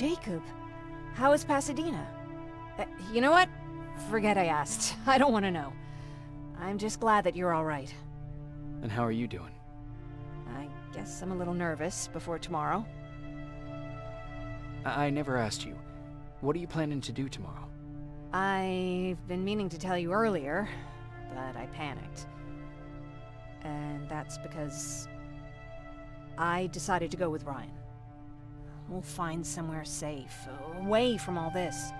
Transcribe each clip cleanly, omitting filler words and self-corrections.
Jacob, how is Pasadena? You know what? Forget I asked. I don't want to know. I'm just glad that you're all right. And how are you doing? I guess I'm a little nervous before tomorrow. I never asked you. What are you planning to do tomorrow? I've been meaning to tell you earlier, but I panicked. And that's because I decided to go with Ryan. We'll find somewhere safe, away from all this.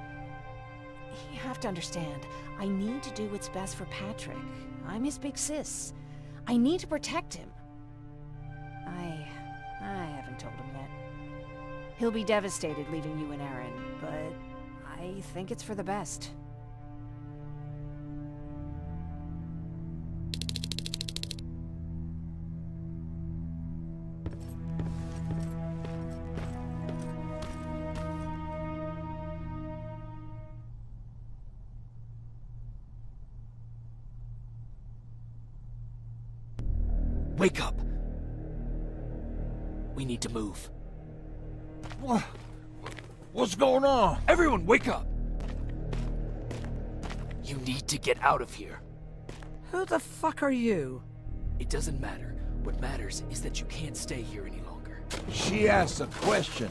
You have to understand, I need to do what's best for Patrick. I'm his big sis. I need to protect him. I haven't told him yet. He'll be devastated leaving you and Aaron, but I think it's for the best. Wake up! We need to move. What's going on? Everyone, wake up! You need to get out of here. Who the fuck are you? It doesn't matter. What matters is that you can't stay here any longer. She asked a question,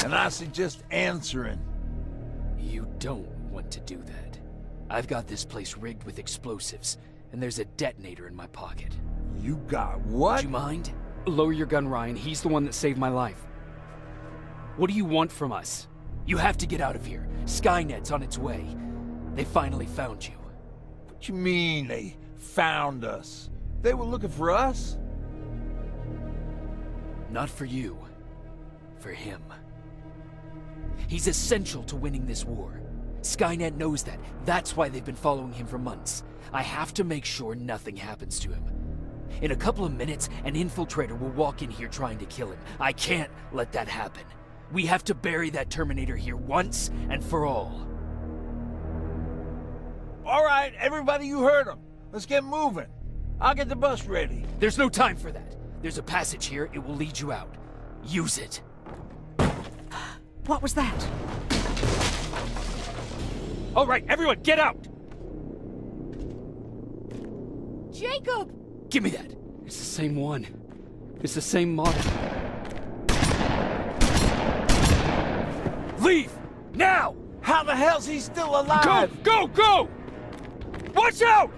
and I suggest answering. You don't want to do that. I've got this place rigged with explosives, and there's a detonator in my pocket. You got what? Would you mind? Lower your gun, Ryan. He's the one that saved my life. What do you want from us? You have to get out of here. Skynet's on its way. They finally found you. What you mean they found us? They were looking for us? Not for you. For him. He's essential to winning this war. Skynet knows that. That's why they've been following him for months. I have to make sure nothing happens to him. In a couple of minutes, an infiltrator will walk in here trying to kill him. I can't let that happen. We have to bury that Terminator here once and for all. All right, everybody, you heard him. Let's get moving. I'll get the bus ready. There's no time for that. There's a passage here. It will lead you out. Use it. What was that? All right, everyone, get out! Jacob! Give me that. It's the same one. It's the same model. Leave! Now! How the hell's he still alive? Go! Go! Go! Watch out!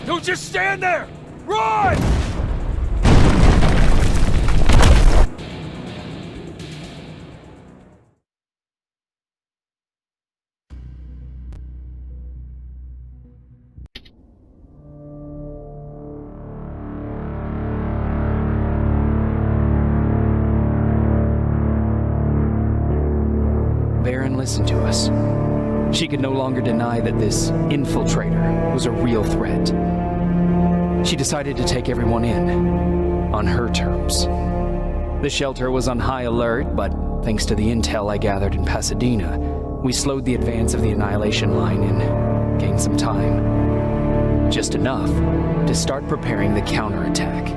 Don't just stand there! Run! Baron listened to us. She could no longer deny that this infiltrator was a real threat. She decided to take everyone in, on her terms. The shelter was on high alert, but thanks to the intel I gathered in Pasadena, we slowed the advance of the Annihilation Line and gained some time. Just enough to start preparing the counterattack.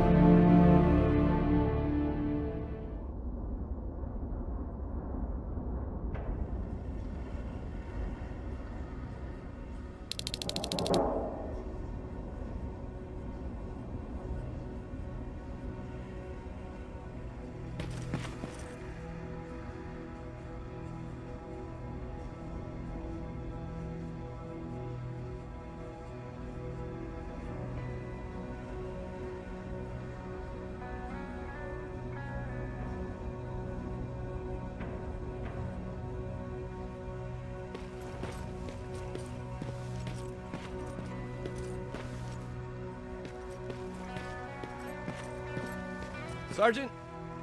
Sergeant?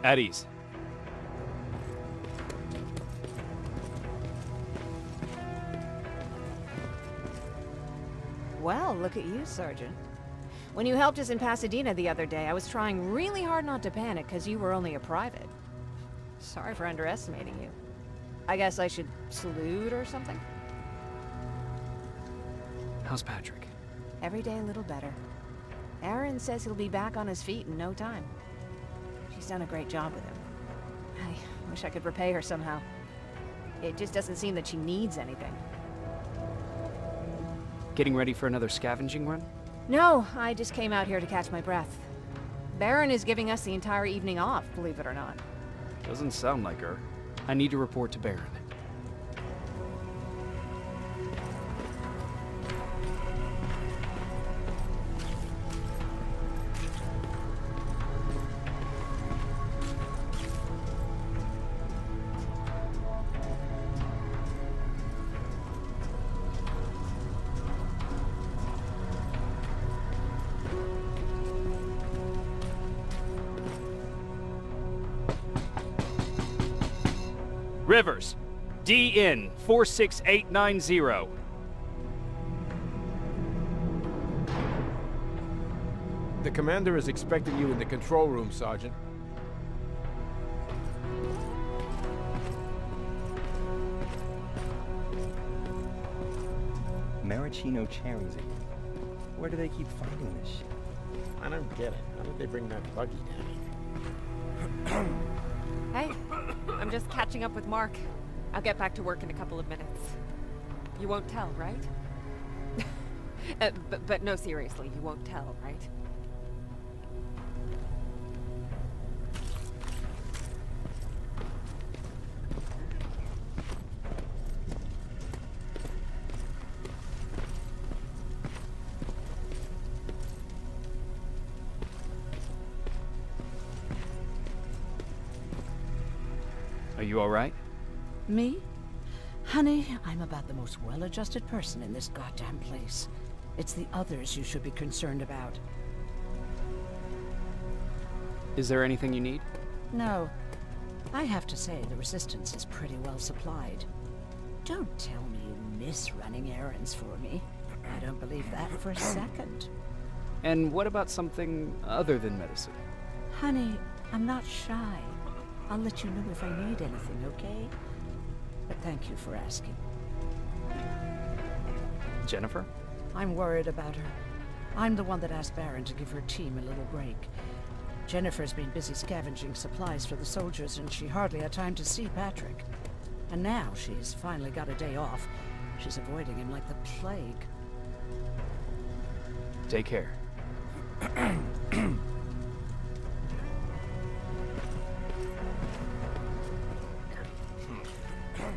At ease. Well, look at you, Sergeant. When you helped us in Pasadena the other day, I was trying really hard not to panic because you were only a private. Sorry for underestimating you. I guess I should salute or something? How's Patrick? Every day a little better. Aaron says he'll be back on his feet in no time. She done a great job with him. I wish I could repay her somehow. It just doesn't seem that she needs anything. Getting ready for another scavenging run? No, I just came out here to catch my breath. Baron is giving us the entire evening off, believe it or not. Doesn't sound like her. I need to report to Baron. Rivers, DN 46890. The commander is expecting you in the control room, Sergeant. Maraschino cherries again. Where do they keep finding this shit? I don't get it. How did they bring that buggy down here? Hey, I'm just catching up with Mark. I'll get back to work in a couple of minutes. You won't tell, right? But no, seriously, you won't tell, right? Are you all right? Me? Honey, I'm about the most well-adjusted person in this goddamn place. It's the others you should be concerned about. Is there anything you need? No. I have to say, the Resistance is pretty well supplied. Don't tell me you miss running errands for me. I don't believe that for a second. And what about something other than medicine? Honey, I'm not shy. I'll let you know if I need anything, okay? But thank you for asking. Jennifer? I'm worried about her. I'm the one that asked Baron to give her team a little break. Jennifer's been busy scavenging supplies for the soldiers, and she hardly had time to see Patrick. And now she's finally got a day off. She's avoiding him like the plague. Take care.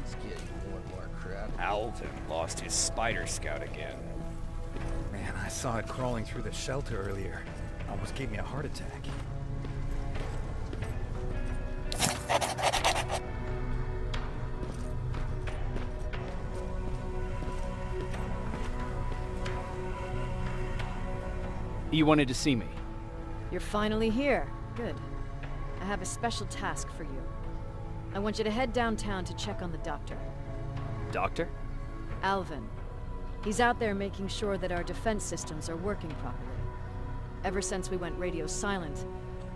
It's getting more and more crowded. Alvin lost his spider scout again. Man, I saw it crawling through the shelter earlier. Almost gave me a heart attack. You wanted to see me? You're finally here. Good. I have a special task for you. I want you to head downtown to check on the doctor. Doctor? Alvin. He's out there making sure that our defense systems are working properly. Ever since we went radio silent,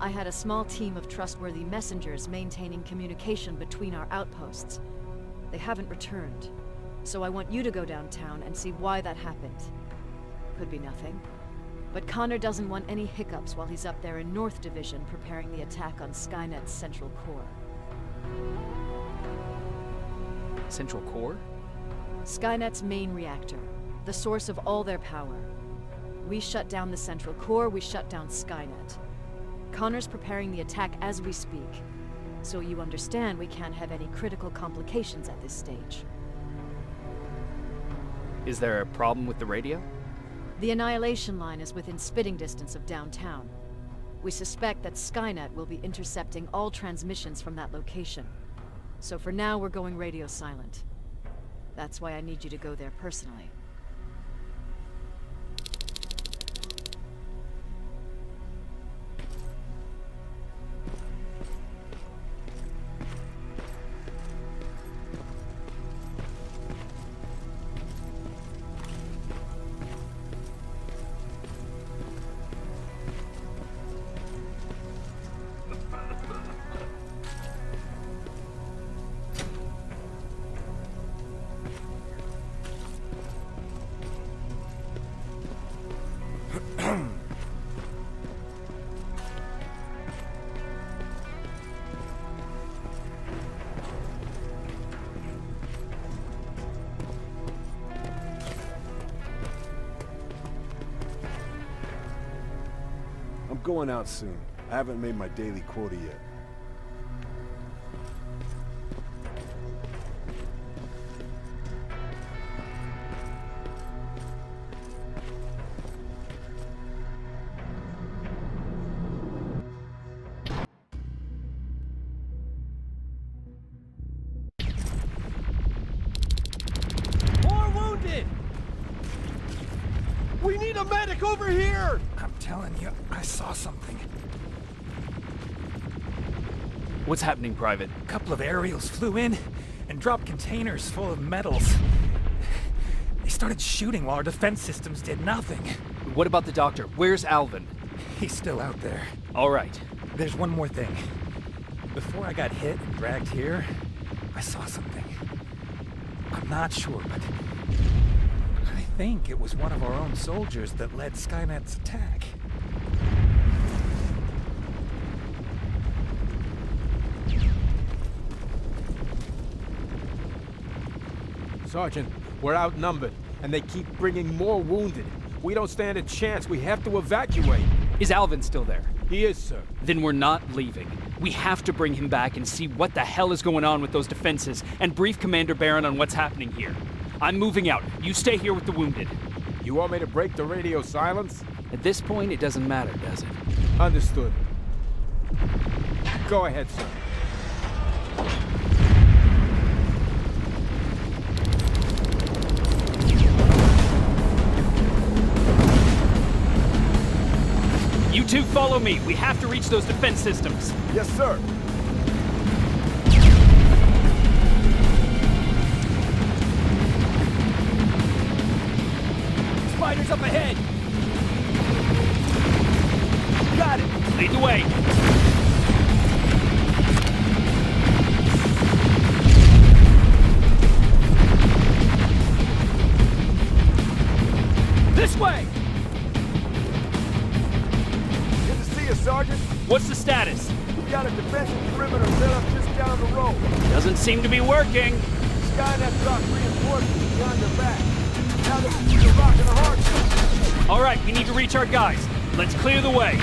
I had a small team of trustworthy messengers maintaining communication between our outposts. They haven't returned, so I want you to go downtown and see why that happened. Could be nothing. But Connor doesn't want any hiccups while he's up there in North Division preparing the attack on Skynet's central core. Central core? Skynet's main reactor, the source of all their power. We shut down the central core, we shut down Skynet. Connor's preparing the attack as we speak, so you understand we can't have any critical complications at this stage. Is there a problem with the radio? The Annihilation Line is within spitting distance of downtown. We suspect that Skynet will be intercepting all transmissions from that location. So for now, we're going radio silent. That's why I need you to go there personally. going out soon. I haven't made my daily quota yet. More wounded! We need a medic over here! I'm telling you, I saw something. What's happening, Private? A couple of aerials flew in and dropped containers full of metals. They started shooting while our defense systems did nothing. What about the doctor? Where's Alvin? He's still out there. All right. There's one more thing. Before I got hit and dragged here, I saw something. I'm not sure, but I think it was one of our own soldiers that led Skynet's attack. Sergeant, we're outnumbered, and they keep bringing more wounded. We don't stand a chance. We have to evacuate. Is Alvin still there? He is, sir. Then we're not leaving. We have to bring him back and see what the hell is going on with those defenses and brief Commander Barron on what's happening here. I'm moving out. You stay here with the wounded. You want me to break the radio silence? At this point, it doesn't matter, does it? Understood. Go ahead, sir. You two follow me. We have to reach those defense systems. Yes, sir. Spiders up ahead! Got it! Lead the way! This way! Good to see you, Sergeant. What's the status? We got a defensive perimeter set up just down the road. Doesn't seem to be working. Skynet dropped reinforcements behind their back. Now they're rocking a hard. All right, we need to reach our guys. Let's clear the way.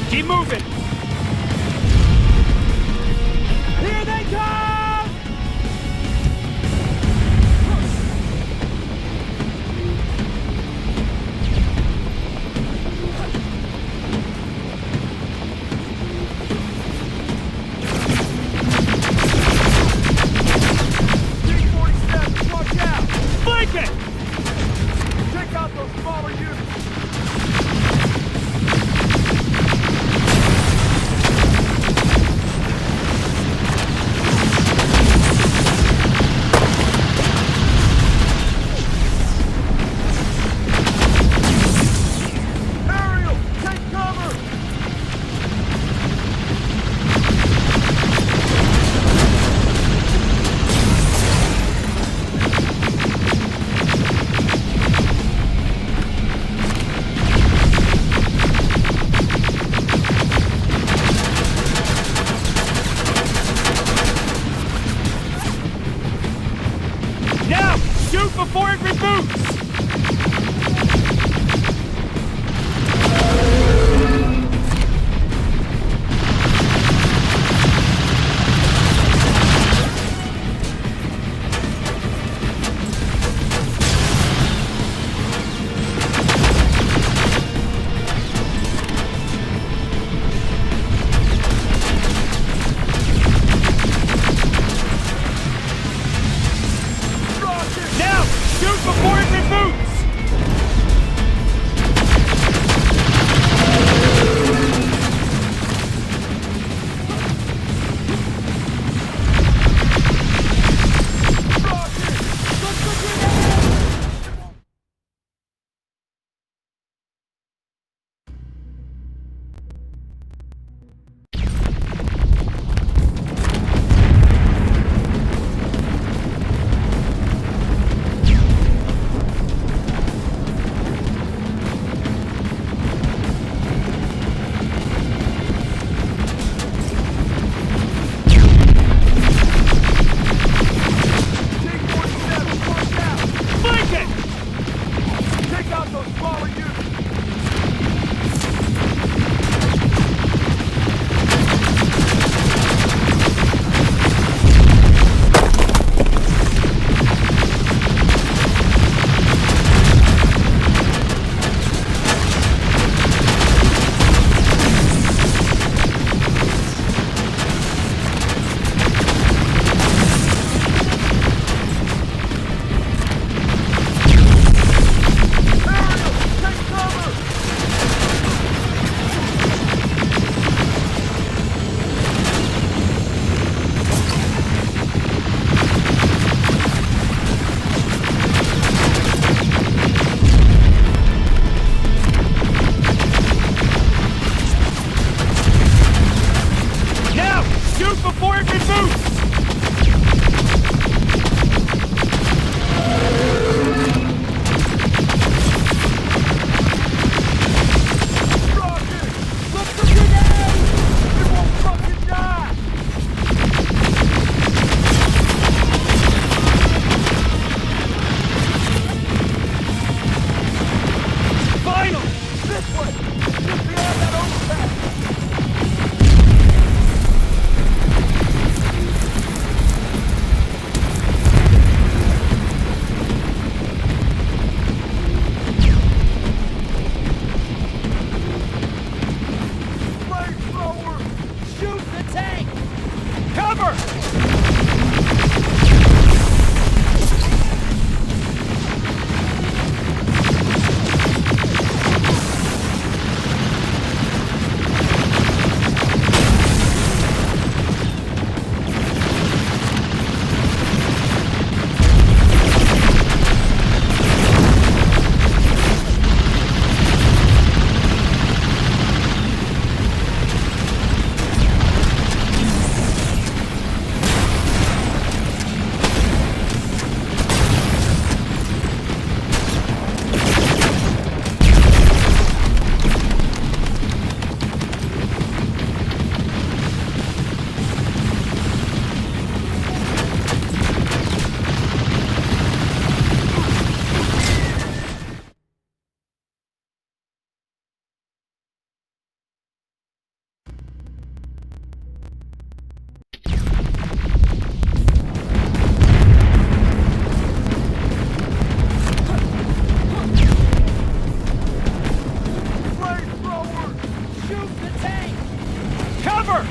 Keep moving! Here they come! T-47, watch out! Flank it! Take out those smaller units. way! Just beyond that overpass! Flamethrower! Shoot the tank! Cover! Flamethrower! Shoot the tank! Cover!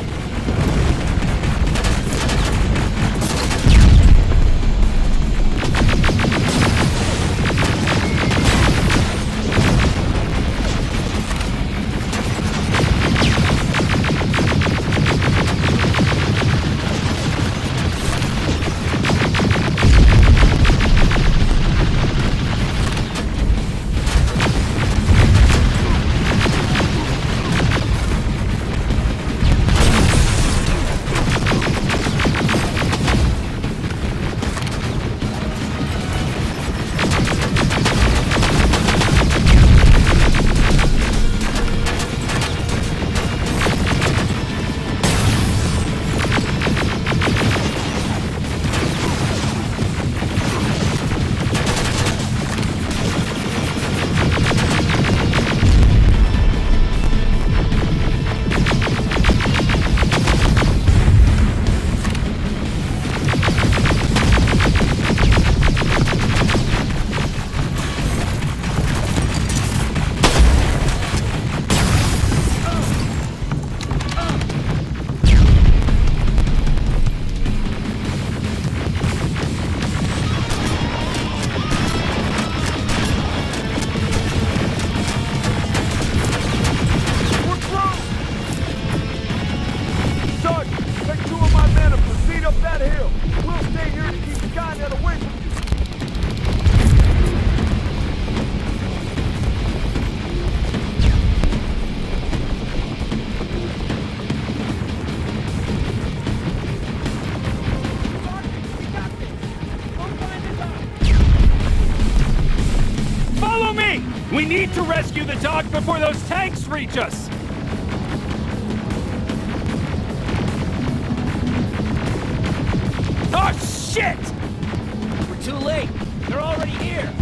We're through! Sergeant, take 2 of my men and proceed up that hill. We'll stay here to keep Skynet away from you. Follow me! We need to rescue the dog before those tanks reach us! Oh, shit! We're too late. They're already here.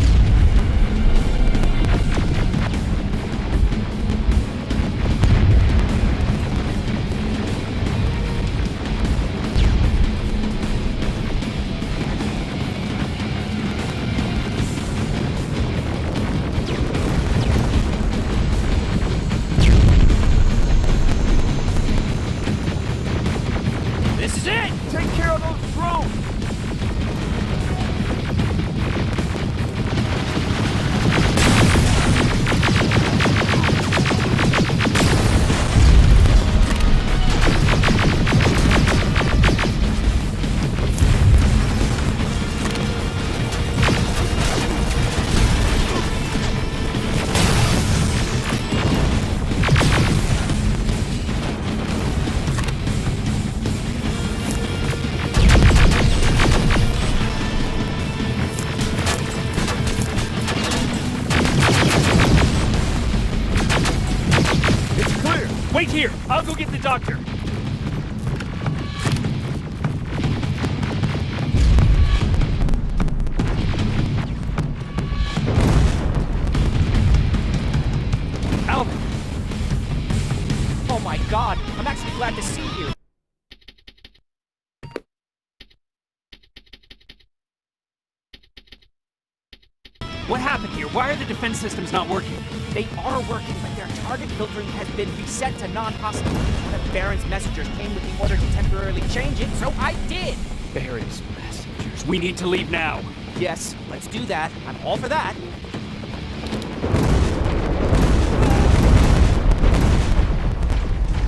This is it! Take care of those drones. Wait here! I'll go get the doctor! Alvin, God, I'm actually glad to see you. What happened here? Why are the defense systems not working? They are working, but their target filtering has been reset to non-hostile. One of Baron's messengers came with the order to temporarily change it, so I did. Baron's messengers. We need to leave now. Yes, let's do that. I'm all for that.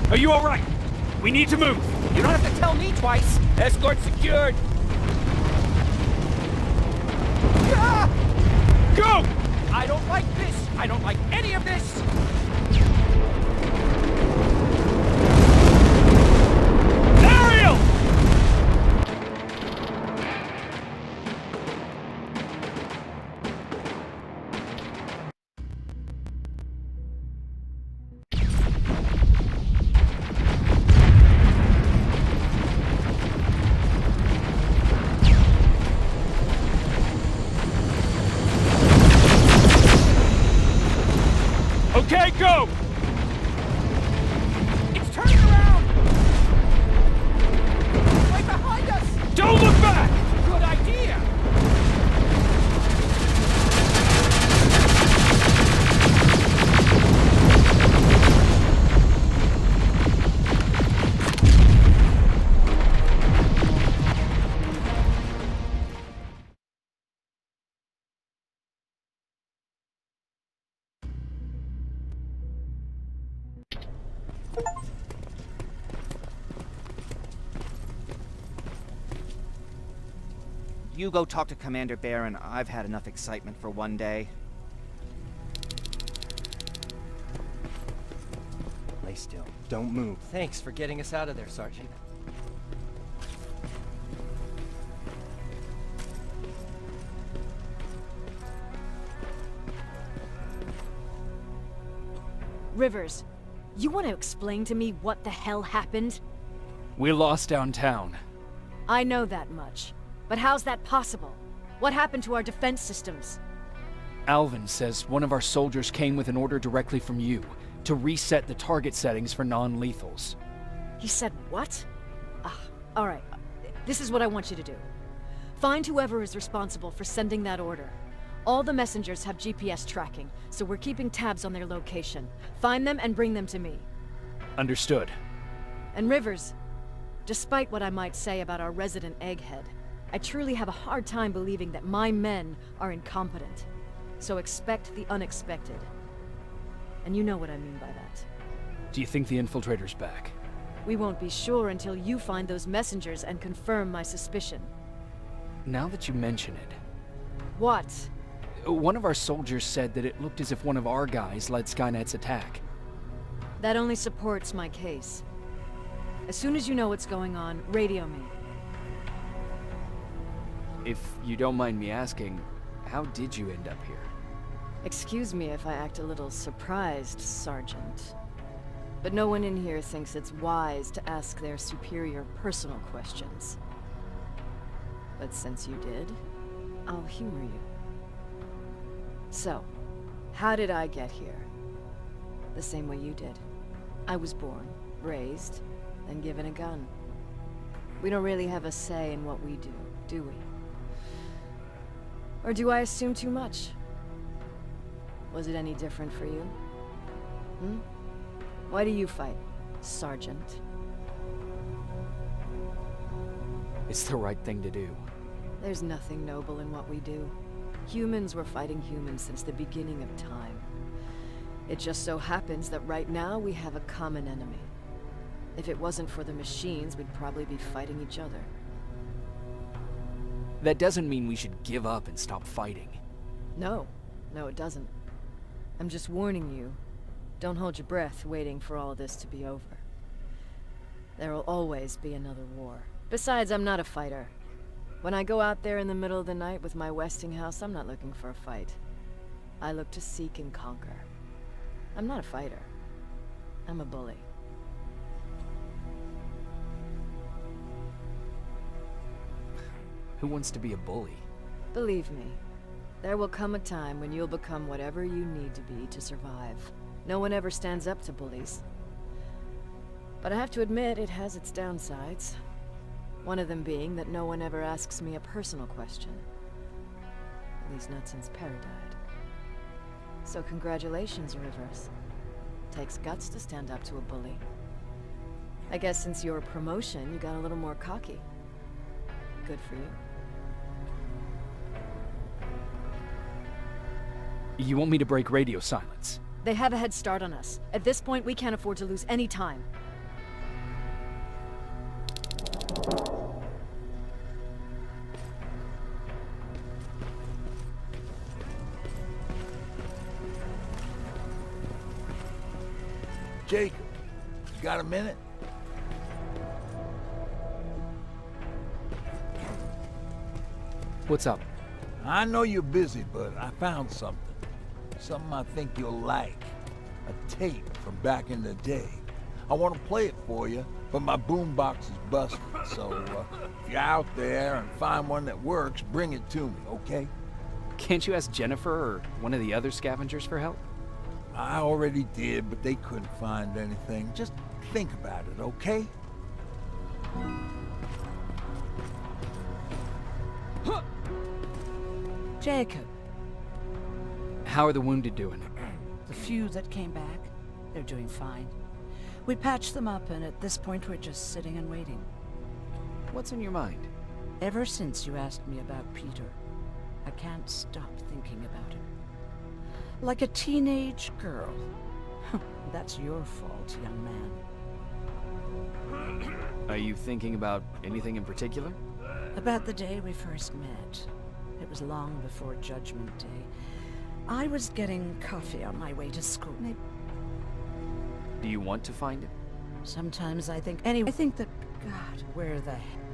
Are you all right? We need to move. You don't have to tell me twice. Escort secured! Ah! Go! I don't like this. I don't like any of this. Ariel! Okay, go! It's turning around. Right behind us. Don't look back! Good idea. You go talk to Commander Baron. I've had enough excitement for one day. Lay still. Don't move. Thanks for getting us out of there, Sergeant. Rivers, you want to explain to me what the hell happened? We lost downtown. I know that much. But how's that possible? What happened to our defense systems? Alvin says one of our soldiers came with an order directly from you to reset the target settings for non-lethals. He said what? All right. This is what I want you to do. Find whoever is responsible for sending that order. All the messengers have GPS tracking, so we're keeping tabs on their location. Find them and bring them to me. Understood. And Rivers, despite what I might say about our resident egghead, I truly have a hard time believing that my men are incompetent. So expect the unexpected. And you know what I mean by that. Do you think the infiltrator's back? We won't be sure until you find those messengers and confirm my suspicion. Now that you mention it, What? one of our soldiers said that it looked as if one of our guys led Skynet's attack. That only supports my case. As soon as you know what's going on, radio me. If you don't mind me asking, how did you end up here? Excuse me if I act a little surprised, Sergeant. But no one in here thinks it's wise to ask their superior personal questions. But since you did, I'll humor you. So, how did I get here? The same way you did. I was born, raised, and given a gun. We don't really have a say in what we do we? Or do I assume too much? Was it any different for you? Why do you fight, Sergeant? It's the right thing to do. There's nothing noble in what we do. Humans were fighting humans since the beginning of time. It just so happens that right now we have a common enemy. If it wasn't for the machines, we'd probably be fighting each other. That doesn't mean we should give up and stop fighting. No, it doesn't. I'm just warning you. Don't hold your breath waiting for all this to be over. There will always be another war. Besides, I'm not a fighter. When I go out there in the middle of the night with my Westinghouse, I'm not looking for a fight. I look to seek and conquer. I'm not a fighter. I'm a bully. Who wants to be a bully? Believe me, there will come a time when you'll become whatever you need to be to survive. No one ever stands up to bullies. But I have to admit, it has its downsides. One of them being that no one ever asks me a personal question. At least not since Perry died. So congratulations, Reverse. Takes guts to stand up to a bully. I guess since your promotion, you got a little more cocky. Good for you. You want me to break radio silence? They have a head start on us. At this point, we can't afford to lose any time. Jacob, you got a minute? What's up? I know you're busy, but I found something. Something I think you'll like. A tape from back in the day. I want to play it for you, but my boombox is busted. So, if you're out there and find one that works, bring it to me, okay? Can't you ask Jennifer or one of the other scavengers for help? I already did, but they couldn't find anything. Just think about it, okay? Jacob, How are the wounded doing? the few that came back, they're doing fine. We patched them up, and at this point we're just sitting and waiting. What's on your mind? Ever since you asked me about Peter, I can't stop thinking about him. Like a teenage girl. That's your fault, young man. Are you thinking about anything in particular? About the day we first met. It was long before Judgment Day. I was getting coffee on my way to school. Do you want to find it? Sometimes I think... Anyway, I think that... God, where the heck...